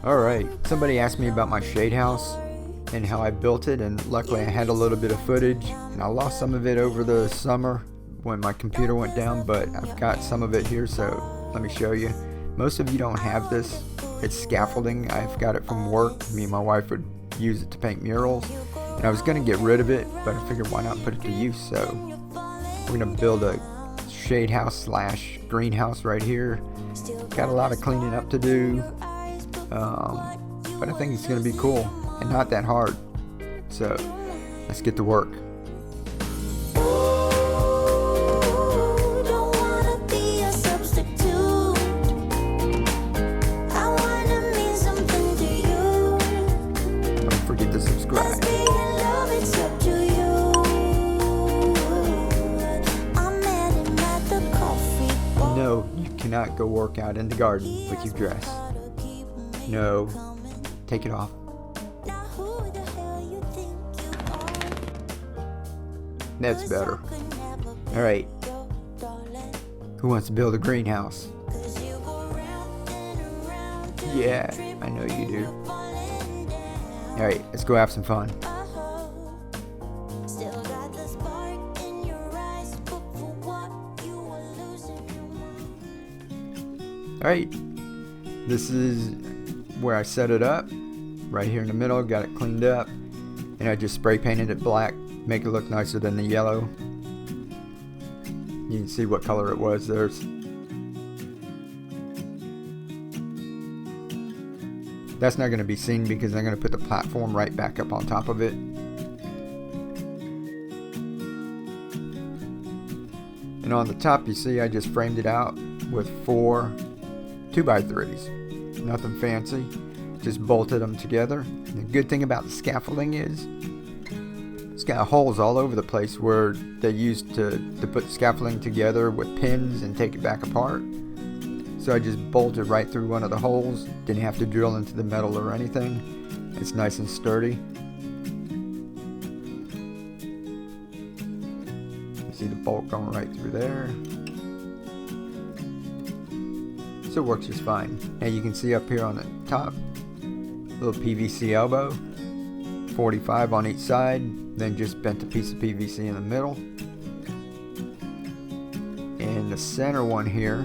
Alright, somebody asked me about my shade house and how I built it, and luckily I had a little bit of footage, and I lost some of it over the summer when my computer went down, but I've got some of it here, so let me show you. Most of you don't have this. It's scaffolding. I've got it from work. Me and my wife would use it to paint murals, and I was going to get rid of it, but I figured why not put it to use. So we're going to build a shade house slash greenhouse right here. Got a lot of cleaning up to do, but I think it's going to be cool and not that hard. So let's get to work. Don't forget to subscribe. No, you cannot go work out in the garden with your dress. No, take it off. That's better. Alright. Who wants to build a greenhouse? Yeah, I know you do. Alright, let's go have some fun. Alright, this is where I set it up. Right here in the middle, got it cleaned up. And I just spray painted it black, make it look nicer than the yellow. You can see what color it was. That's not going to be seen because I'm going to put the platform right back up on top of it. And on the top, you see I just framed it out with 4 2x3s. Nothing fancy, just bolted them together. And the good thing about the scaffolding is it's got holes all over the place where they used to put scaffolding together with pins and take it back apart. So I just bolted right through one of the holes, didn't have to drill into the metal or anything. It's nice and sturdy. You see the bolt going right through there. So it works just fine. Now you can see up here on the top, little PVC elbow, 45 on each side, then just bent a piece of PVC in the middle. And the center one here,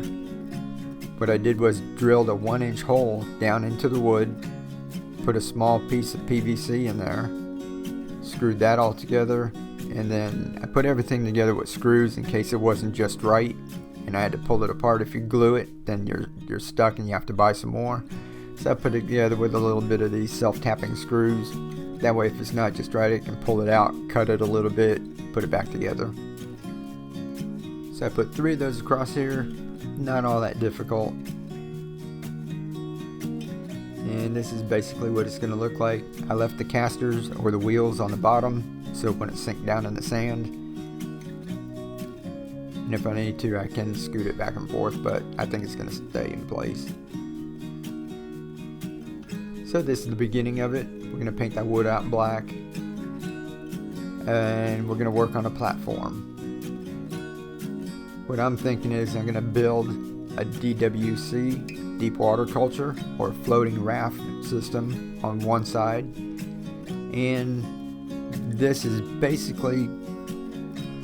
what I did was drilled a 1-inch hole down into the wood, put a small piece of PVC in there, screwed that all together, and then I put everything together with screws in case it wasn't just right and I had to pull it apart. If you glue it, then you're stuck and you have to buy some more. So I put it together with a little bit of these self-tapping screws. That way if it's not just right, I can pull it out, cut it a little bit, put it back together. So I put 3 of those across here, not all that difficult. And this is basically what it's going to look like. I left the casters or the wheels on the bottom so when it sinks down in the sand. And if I need to, I can scoot it back and forth, but I think it's going to stay in place. So this is the beginning of it. We're going to paint that wood out black. And we're going to work on a platform. What I'm thinking is I'm going to build a DWC, deep water culture, or floating raft system on one side. And this is basically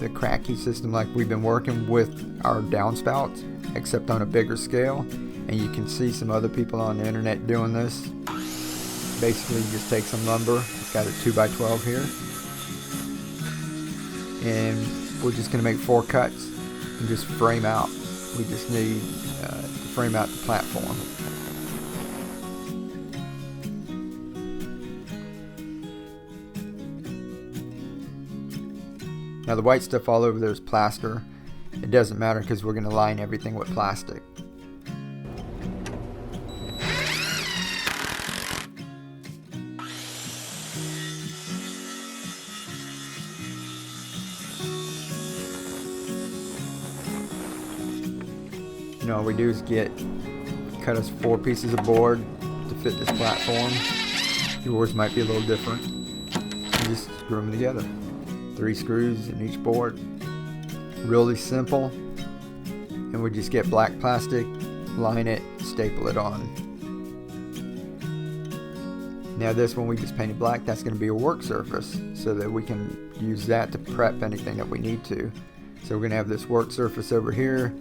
the cracky system like we've been working with our downspouts, except on a bigger scale. And you can see some other people on the internet doing this. Basically, you just take some lumber. It's got a 2x12 here. And we're just going to make 4 cuts and just frame out. We just need to frame out the platform. Now the white stuff all over there is plaster. It doesn't matter because we're going to line everything with plastic. And all we do is cut us 4 pieces of board to fit this platform. Yours might be a little different. You just screw them together. 3 screws in each board. Really simple. And we just get black plastic, line it, staple it on. Now this one we just painted black, that's going to be a work surface so that we can use that to prep anything that we need to. So we're going to have this work surface over here,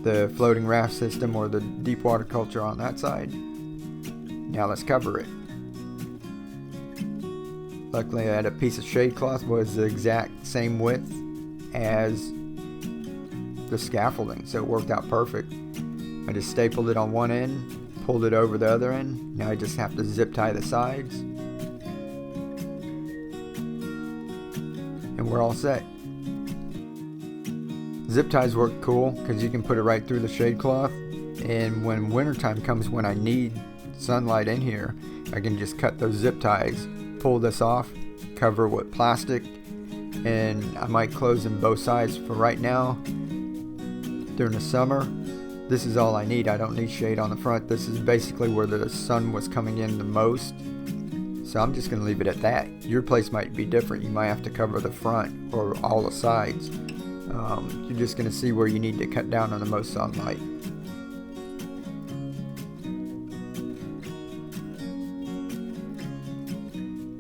the floating raft system or the deep water culture on that side. Now let's cover it. Luckily I had a piece of shade cloth was the exact same width as the scaffolding, so it worked out perfect. I just stapled it on one end, pulled it over the other end. Now I just have to zip tie the sides and we're all set. Zip ties work cool because you can put it right through the shade cloth, and when wintertime comes, when I need sunlight in here, I can just cut those zip ties, pull this off, cover it with plastic, and I might close them both sides. For right now, during the summer, this is all I need. I don't need shade on the front. This is basically where the sun was coming in the most, so I'm just going to leave it at that. Your place might be different. You might have to cover the front or all the sides. You're just going to see where you need to cut down on the most sunlight.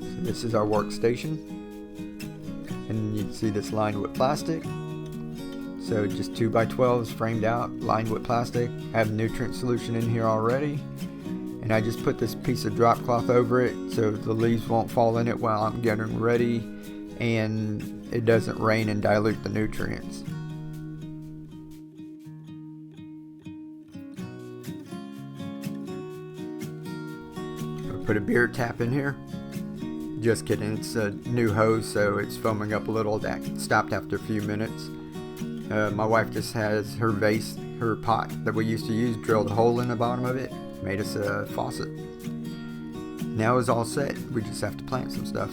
So this is our workstation, and you can see this lined with plastic. So just 2x12s framed out, lined with plastic. I have nutrient solution in here already, and I just put this piece of drop cloth over it so the leaves won't fall in it while I'm getting ready, and it doesn't rain and dilute the nutrients. I put a beer tap in here. Just kidding, it's a new hose, so it's foaming up a little. That stopped after a few minutes. My wife just has her vase, her pot that we used to use, drilled a hole in the bottom of it, made us a faucet. Now it's all set, we just have to plant some stuff.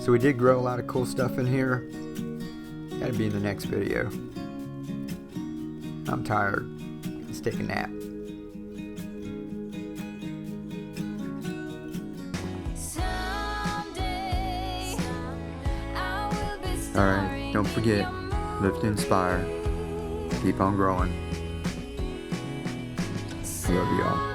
So we did grow a lot of cool stuff in here. That'll be in the next video. I'm tired. Let's take a nap. Alright, don't forget, live to inspire. Keep on growing. Love y'all.